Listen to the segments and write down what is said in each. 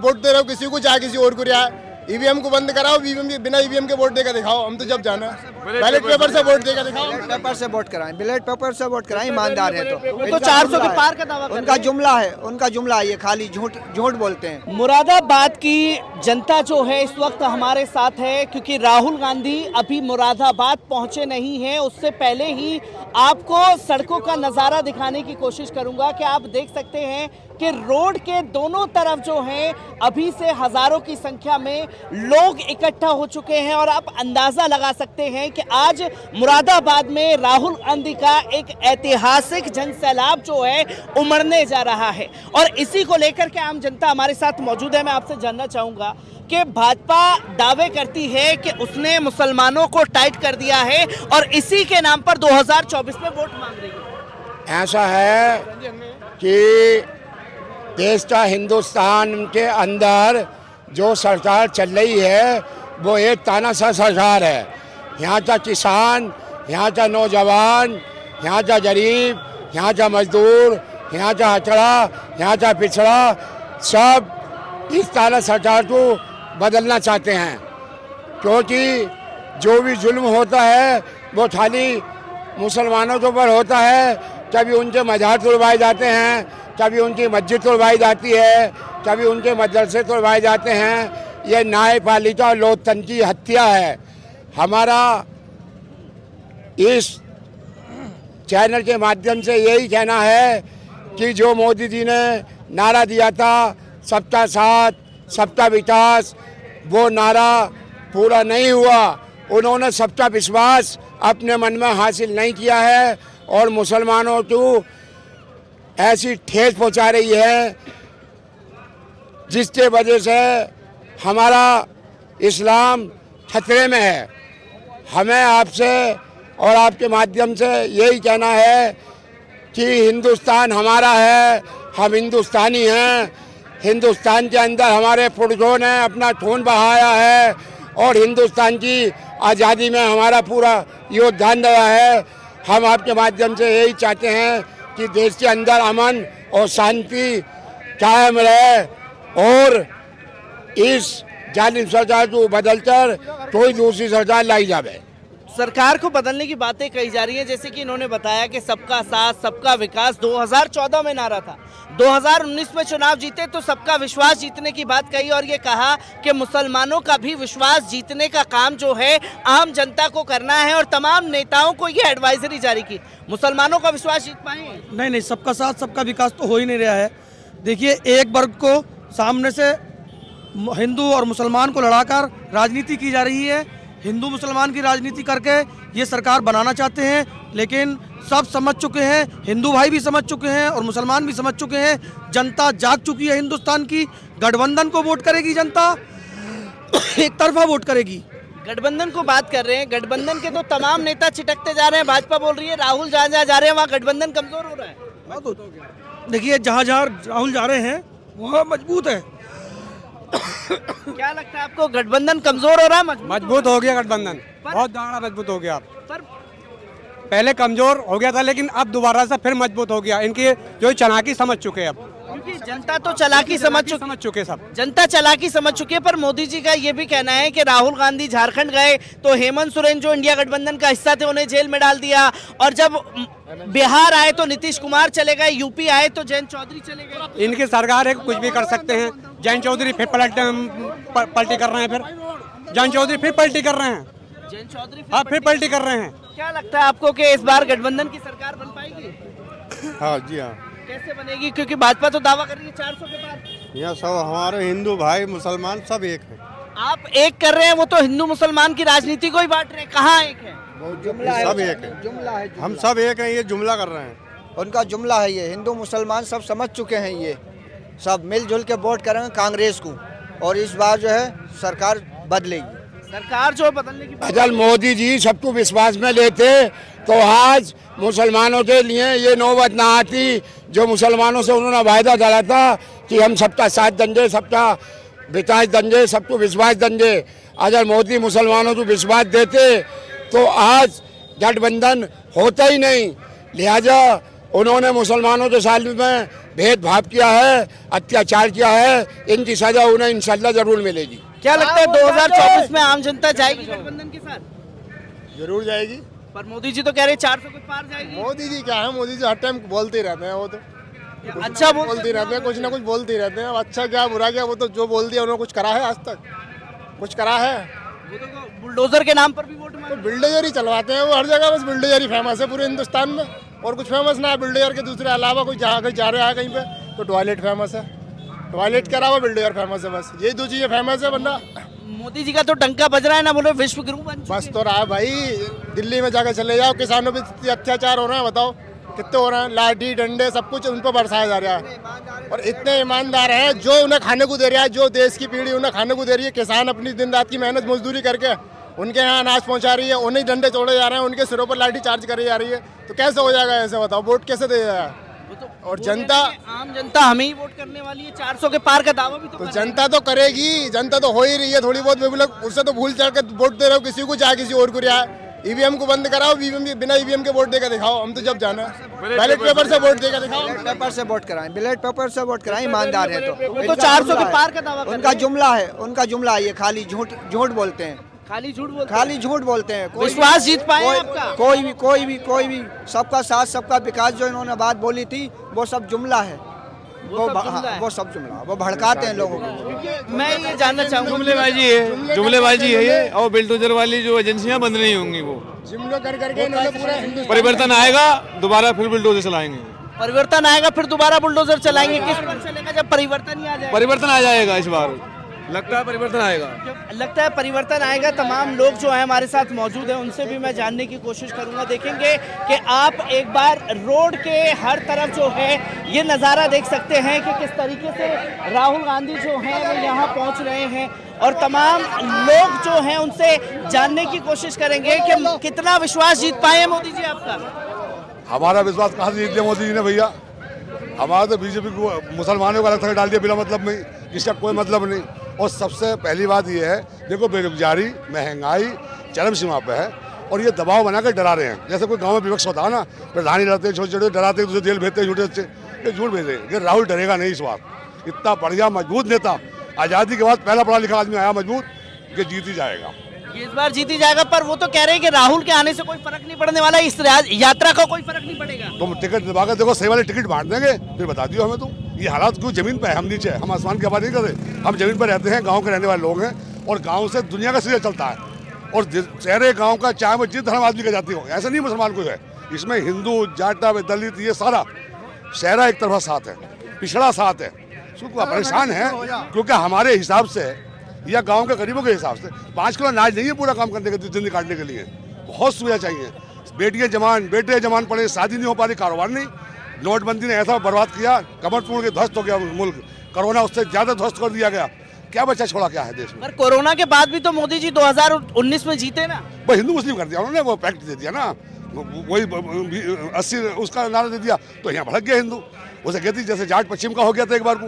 Vote दे रहे हो किसी को, चाहे किसी और को रहा है। ईवीएम को बंद कराओ, बिना ईवीएम के वोट देकर दिखाओ। हम तो जब जाना बैलेट पेपर से वोट देकर दिखाओ। बैलेट पेपर से वोट कराएं, बैलेट पेपर से वोट कराएं, ईमानदार है तो 400 के पार का दावा उनका जुमला है, उनका जुमला है, ये खाली झूठ बोलते हैं। मुरादाबाद की जनता जो है इस वक्त हमारे साथ है, क्योंकि राहुल गांधी अभी मुरादाबाद पहुंचे नहीं हैं। उससे पहले ही आपको सड़कों का नज़ारा दिखाने की कोशिश करूंगा कि आप देख सकते हैं कि रोड के दोनों तरफ जो है अभी से हजारों की संख्या में लोग इकट्ठा हो चुके हैं और आप अंदाजा लगा सकते हैं कि आज मुरादाबाद में राहुल गांधी का एक ऐतिहासिक जन सैलाब जो है उमड़ने जा रहा है। और इसी को लेकर के आम जनता हमारे साथ मौजूद है। मैं आपसे जानना चाहूंगा कि भाजपा दावे करती है कि उसने मुसलमानों को टाइट कर दिया है और इसी के नाम पर 2024 में वोट मांग रही है। ऐसा है कि देश का हिंदुस्तान के अंदर जो सरकार चल रही है वो एक तानाशाह सरकार है। यहाँ का किसान, यहाँ का नौजवान, यहाँ का गरीब, यहाँ का मजदूर, यहाँ का हथड़ा, यहाँ का पिछड़ा, सब इस ताना सरकार को बदलना चाहते हैं। क्योंकि जो भी जुल्म होता है वो खाली मुसलमानों के ऊपर होता है। कभी उनके मज़ार तोड़वाए जाते हैं, कभी उनकी मस्जिद तोड़वाई जाती है, कभी उनके मदरसे तोड़वाए जाते हैं। ये न्यायपालिका और लोकतंत्र की हत्या है। हमारा इस चैनल के माध्यम से यही कहना है कि जो मोदी जी ने नारा दिया था सबका साथ सबका विकास, वो नारा पूरा नहीं हुआ। उन्होंने सबका विश्वास अपने मन में हासिल नहीं किया है और मुसलमानों को ऐसी ठेस पहुंचा रही है जिसके वजह से हमारा इस्लाम खतरे में है। हमें आपसे और आपके माध्यम से यही कहना है कि हिंदुस्तान हमारा है, हम हिंदुस्तानी हैं। हिंदुस्तान के अंदर हमारे पुरजों ने अपना खून बहाया है और हिंदुस्तान की आज़ादी में हमारा पूरा योगदान दिया है। हम आपके माध्यम से यही चाहते हैं कि देश के अंदर अमन और शांति कायम रहे और इस जालिम सरकार को बदलकर कोई दूसरी सरकार लाई जाए। सरकार को बदलने की बातें कही जा रही हैं, जैसे कि इन्होंने बताया कि सबका साथ सबका विकास 2014 में नारा था। 2019 में चुनाव जीते तो सबका विश्वास जीतने की बात कही और ये कहा कि मुसलमानों का भी विश्वास जीतने का काम जो है आम जनता को करना है और तमाम नेताओं को ये एडवाइजरी जारी की। मुसलमानों का विश्वास जीत पाएंगे? नहीं, सबका साथ सबका विकास तो हो ही नहीं रहा है। देखिए, एक वर्ग को सामने से हिंदू और मुसलमान को लड़ाकर राजनीति की जा रही है। हिंदू मुसलमान की राजनीति करके ये सरकार बनाना चाहते हैं, लेकिन सब समझ चुके हैं, हिंदू भाई भी समझ चुके हैं और मुसलमान भी समझ चुके हैं। जनता जाग चुकी है हिंदुस्तान की। गठबंधन को वोट करेगी जनता, एक तरफा वोट करेगी। गठबंधन को बात कर रहे हैं, गठबंधन के तो तमाम नेता छिटकते जा रहे हैं। भाजपा बोल रही है राहुल जहाँ जहाँ जा रहे हैं वहाँ गठबंधन कमजोर हो रहा है। तो देखिए, जहाँ जहाँ राहुल जा रहे हैं वहाँ मजबूत है। क्या लगता है आपको, गठबंधन कमजोर हो रहा है? मजबूत हो गया गठबंधन, बहुत ज्यादा मजबूत हो गया। पर पहले कमजोर हो गया था लेकिन अब दोबारा से फिर मजबूत हो गया। इनकी जो चालाकी समझ चुके हैं अब, क्योंकि जनता तो चालाकी समझ चुके सब। जनता चालाकी समझ चुकी है। पर मोदी जी का ये भी कहना है कि राहुल गांधी झारखंड गए तो हेमंत सोरेन जो इंडिया गठबंधन का हिस्सा थे उन्हें जेल में डाल दिया, और जब बिहार आए तो नीतीश कुमार चले गए, यूपी आए तो जयंत चौधरी चले गए। इनकी सरकार है, कुछ भी कर सकते हैं। जयंत चौधरी फिर पलटी कर रहे हैं, फिर जयंत चौधरी फिर पलटी कर रहे हैं, जयंत चौधरी फिर पलटी कर रहे हैं। क्या लगता है आपको कि इस बार गठबंधन की सरकार बन पाएगी? हाँ जी हाँ। कैसे बनेगी? क्योंकि भाजपा तो दावा कर रही है 400 के पार। यहाँ सब हमारे हिंदू भाई मुसलमान सब एक है। आप एक कर रहे हैं, वो तो हिंदू मुसलमान की राजनीति को ही बांट रहे हैं। कहाँ एक है? सब एक है, जुमला है। हम सब एक हैं, ये जुमला कर रहे हैं। उनका जुमला है ये। हिंदू मुसलमान सब समझ चुके हैं, ये सब मिलजुल के वोट करेंगे कांग्रेस को और इस बार जो है सरकार बदलेगी। सरकार जो बदलने की अगर मोदी जी सबको विश्वास में लेते तो आज मुसलमानों के लिए ये नौबत ना आती जो मुसलमानों से उन्होंने वायदा डाला था कि हम सबका साथ देंगे, सबका विकास देंगे, सबको विश्वास देंगे। अगर मोदी मुसलमानों को विश्वास देते तो आज गठबंधन होता ही नहीं। लिहाजा उन्होंने मुसलमानों के साथ में भेदभाव किया है, अत्याचार किया है, इनकी सजा उन्हें इंशाल्लाह जरूर मिलेगी। क्या लगता है 2024 में आम जनता जाएगी गठबंधन के साथ? जरूर जाएगी। पर मोदी जी तो कह रहे 400 के पार जाएगी। मोदी जी क्या है, मोदी जी हर टाइम बोलते ही रहते हैं, वो तो अच्छा बोलते ही रहते हैं, कुछ ना कुछ बोलते ही रहते हैं। अब अच्छा क्या बुरा क्या, वो तो जो बोल दिया उन्होंने कुछ करा है, आज तक कुछ करा है? वो तो बुलडोजर के नाम पर भी वोट तो मांगे। बिल्डोजर ही चलवाते हैं वो हर जगह, बस बिल्डोजर ही फेमस है पूरे हिंदुस्तान में, और कुछ फेमस ना है। बिल्डोजर के दूसरे अलावा कोई जहाँ कहीं जा रहा है कहीं पे तो टॉयलेट फेमस है, टॉयलेट के अलावा बिल्डोजर फेमस है, बस ये दो चीज़ें फेमस है। वरना मोदी जी का तो डंका बज रहा है ना, बोले विश्व गुरु बन चुके बस तो रहा भाई, दिल्ली में जाकर चले जाओ, किसानों पे इतने अत्याचार हो रहे हैं, बताओ कितने हो रहे हैं। लाठी डंडे सब कुछ उन पर बरसाया जा रहा है, और इतने ईमानदार हैं जो उन्हें खाने को दे रहा है, जो देश की पीढ़ी उन्हें खाने को दे रही है। किसान अपनी दिन रात की मेहनत मजदूरी करके उनके यहाँ अनाज पहुँचा रही है, उन्हें डंडे तोड़े जा रहे हैं, उनके सिरों पर लाठी चार्ज करी जा रही है। तो कैसे हो जाएगा ऐसे, बताओ वोट कैसे दे जाएगा? और जनता, आम जनता हमें ही वोट करने वाली है, 400 के पार का दावा भी तो तो कर रही है। जनता तो करेगी, जनता तो हो ही रही है थोड़ी बहुत। वे लोग उससे तो भूल चढ़ के वोट दे रहे हो, किसी को चाहे किसी और को रहा है। ईवीएम को बंद कराओ, बिना ईवीएम के वोट देकर दिखाओ, हम तो जब जाना है बैलेट पेपर से वोट देकर दिखाओ। पेपर से वोट कराएं, बैलेट पेपर से वोट कराएं, ईमानदार है तो 400 के पार का दावा कर उनका रहे हैं। जुमला है, उनका जुमला है, ये खाली झूठ झूठ बोलते हैं, खाली झूठ बोलते खाली झूठ बोलते हैं। कोई विश्वास जीत पाए कोई- आपका? कोई भी सबका साथ सबका विकास जो इन्होंने बात बोली थी वो सब जुमला है, वो सब जुमला है। वो सब जुमला, वो भड़काते हैं लोगों को। मैं ये जानना चाहूंगा, जुमलेबाजी है, जुमलेबाजी है ये। और बिल्डोजर वाली जो एजेंसियां बंद नहीं होंगी, वो जिम्लो कर करके इन्होंने पूरा हिंदुस्तान परिवर्तन आएगा, दोबारा फिर बिल्डोजर चलाएंगे। परिवर्तन आएगा फिर दोबारा बुलडोजर चलाएंगे। किस पर चलेगा जब परिवर्तन ही आ जाएगा? परिवर्तन आ जाएगा इस बार, लगता है परिवर्तन आएगा। लगता है परिवर्तन आएगा। तमाम लोग जो हैं हमारे साथ मौजूद हैं, उनसे भी मैं जानने की कोशिश करूंगा। देखेंगे कि आप एक बार रोड के हर तरफ जो है ये नज़ारा देख सकते हैं कि किस तरीके से राहुल गांधी जो हैं वो यहाँ पहुँच रहे हैं, और तमाम लोग जो हैं उनसे जानने की कोशिश करेंगे कि कितना विश्वास जीत पाए हैं मोदी जी आपका। हमारा विश्वास कहाँ से जीत लिया मोदी जी ने भैया? हमारा तो बीजेपी को मुसलमानों को अलग थलग डाल दिया बिना मतलब में, इसका कोई मतलब नहीं। और सबसे पहली बात ये है, देखो बेरोजगारी, महंगाई चरम सीमा पे है, और ये दबाव बना कर डरा रहे हैं। जैसे कोई गांव में विपक्ष होता है ना, प्रधानी रहते हैं छोटे छोटे, डराते हैं, जेल भेजते हैं झूठे से, ये झूठ भेज रहे हैं। ये राहुल डरेगा नहीं इस बार। इतना बढ़िया मजबूत नेता, आज़ादी के बाद पहला पढ़ा लिखा आदमी आया मजबूत, कि जीत ही जाएगा। इस बार जीती जाएगा। पर वो तो कह रहे हैं कि राहुल के आने से कोई फर्क नहीं पड़ने वाला, इस यात्रा का कोई फर्क नहीं पड़ेगा। तुम टिकट दबाकर देखो, सही वाले टिकट बांट देंगे, फिर बता दियो हमें। तुम ये हालात क्यों जमीन पे है, हम नीचे, हम आसमान की बात नहीं कर रहे, हम जमीन पर रहते हैं, गांव के रहने वाले लोग हैं, और गांव से दुनिया का सीरियल चलता है। और शहरे गांव का, चाहे वो जिस धर्म आदमी का जाती हो, ऐसा नहीं मुसलमान कोई है इसमें, हिंदू जाटा दलित ये सारा शहरा एक तरफा साथ है, पिछड़ा साथ है। सुख परेशान है क्योंकि हमारे हिसाब से या गांव के गरीबों के हिसाब से 5 किलो अनाज नहीं है पूरा काम करने के, जिंदगी काटने के लिए। बहुत सुविधा चाहिए। बेटियां जवान, बेटे जवान पड़े, शादी नहीं हो पा रही, कारोबार नहीं। नोटबंदी ने ऐसा बर्बाद किया, कमर तोड़ के ध्वस्त हो गया मुल्क। कोरोना उससे ज्यादा ध्वस्त कर दिया गया। क्या बचा छोड़ा क्या है देश में? पर कोरोना के बाद भी तो मोदी जी 2019 में जीते ना। वो हिंदू मुस्लिम कर दिया उन्होंने, वो पैक्ट दे दिया ना, वही 80 उसका नारा दे दिया, तो यहाँ भड़क गया हिंदू। उसे कहती जैसे जाट पश्चिम का हो गया था एक बार को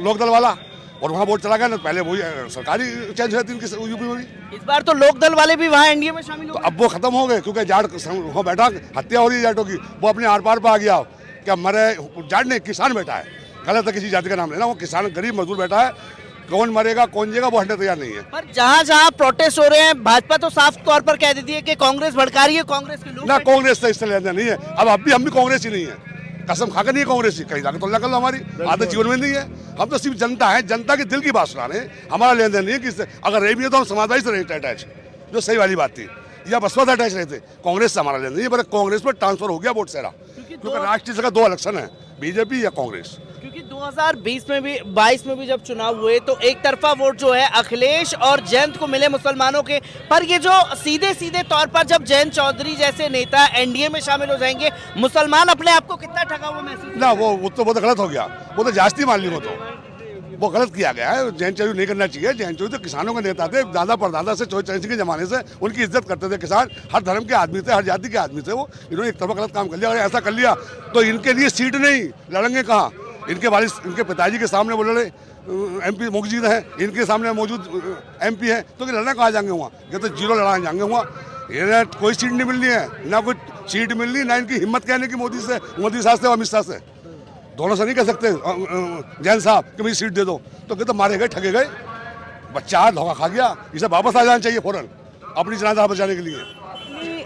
लोकदल वाला, और वहाँ वोट चला गया ना, पहले वही सरकारी चेंज हुई थी इनकी यूपी में भी। इस बार तो लोकदल वाले भी वहाँ एनडीए में शामिल हो तो गए। अब वो खत्म हो गए, क्योंकि जाट हो बैठा, हत्या हो रही है जाटों की, वो अपने आर पार पर आ गया। क्या मरे जाट नहीं, किसान बैठा है। गलत है किसी जाति का नाम लेना, वो किसान गरीब मजदूर बैठा है। कौन मरेगा कौन जिएगा वो हटने तैयार नहीं है। पर जहाँ जहाँ प्रोटेस्ट हो रहे हैं, भाजपा तो साफ तौर पर कह देती है कि कांग्रेस भड़का रही है, कांग्रेस के लोग ना कांग्रेस से इससे लेना नहीं है। अब भी हम भी कांग्रेस ही नहीं है, कसम खाकर नहीं है कांग्रेस ही। कहीं जाकर तुलना कर लो, हमारी आदत जीवन में नहीं है। हम तो सिर्फ जनता है, जनता के दिल की बात सुना रहे हैं। हमारा लेन देन नहीं है किससे। अगर रही भी है तो हम समाजवादी से नहीं अटैच, जो सही वाली बात थी, या बसपा से अटैच रहते। कांग्रेस से हमारा लेन नहीं है, पर कांग्रेस पर ट्रांसफर हो गया वोट सेरा, क्योंकि राष्ट्रीय जगह 2 इलेक्शन है, बीजेपी या कांग्रेस। क्योंकि 2020 में भी 22 में भी जब चुनाव हुए तो एक तरफा वोट जो है अखिलेश और जयंत को मिले मुसलमानों के। पर ये जो सीधे सीधे तौर पर जब जयंत चौधरी जैसे नेता एनडीए में शामिल हो जाएंगे, मुसलमान अपने आप को कितना ठगा हुआ महसूस? ना वो तो बहुत गलत हो गया, वो तो जास्ती मान ली, वो गलत किया गया है। जयंत चौधरी नहीं करना चाहिए। जयंत चौधरी तो किसानों के नेता थे, दादा परदादा से चौधरी सिंह के जमाने से उनकी इज्जत करते थे किसान। हर धर्म के आदमी थे, हर जाति के आदमी थे वो। इन्होंने एक तरफा गलत काम कर लिया। अगर ऐसा कर लिया तो इनके लिए सीट नहीं, लड़ेंगे कहाँ? इनके वालिद, इनके पिताजी के सामने वो लड़े, MP मुगजीद हैं, इनके सामने मौजूद MP हैं, तो कि लड़ना कहाँ जाएंगे वहाँ? ये तो जीरो लड़ाने जाएंगे वहाँ। ये कोई सीट नहीं मिलनी है, ना कोई सीट मिलनी, ना इनकी हिम्मत कहने की मोदी साहब से और अमित शाह से। दोनों से नहीं कह सकते जैन साहब कि मुझे सीट दे दो, तो कहते मारे गए, ठगे गए, बच्चा धोखा खा गया। इसे वापस आ जाना चाहिए फौरन अपनी जनाजा बचाने के लिए।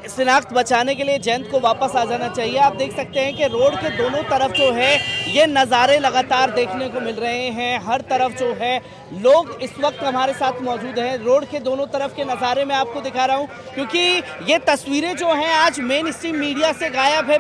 शिनाख्त बचाने के लिए जयंत को वापस आ जाना चाहिए। आप देख सकते हैं कि रोड के दोनों तरफ जो है ये नज़ारे लगातार देखने को मिल रहे हैं। हर तरफ जो है लोग इस वक्त हमारे साथ मौजूद हैं। रोड के दोनों तरफ के नज़ारे मैं आपको दिखा रहा हूं, क्योंकि ये तस्वीरें जो हैं आज मेन स्ट्रीम मीडिया से गायब है।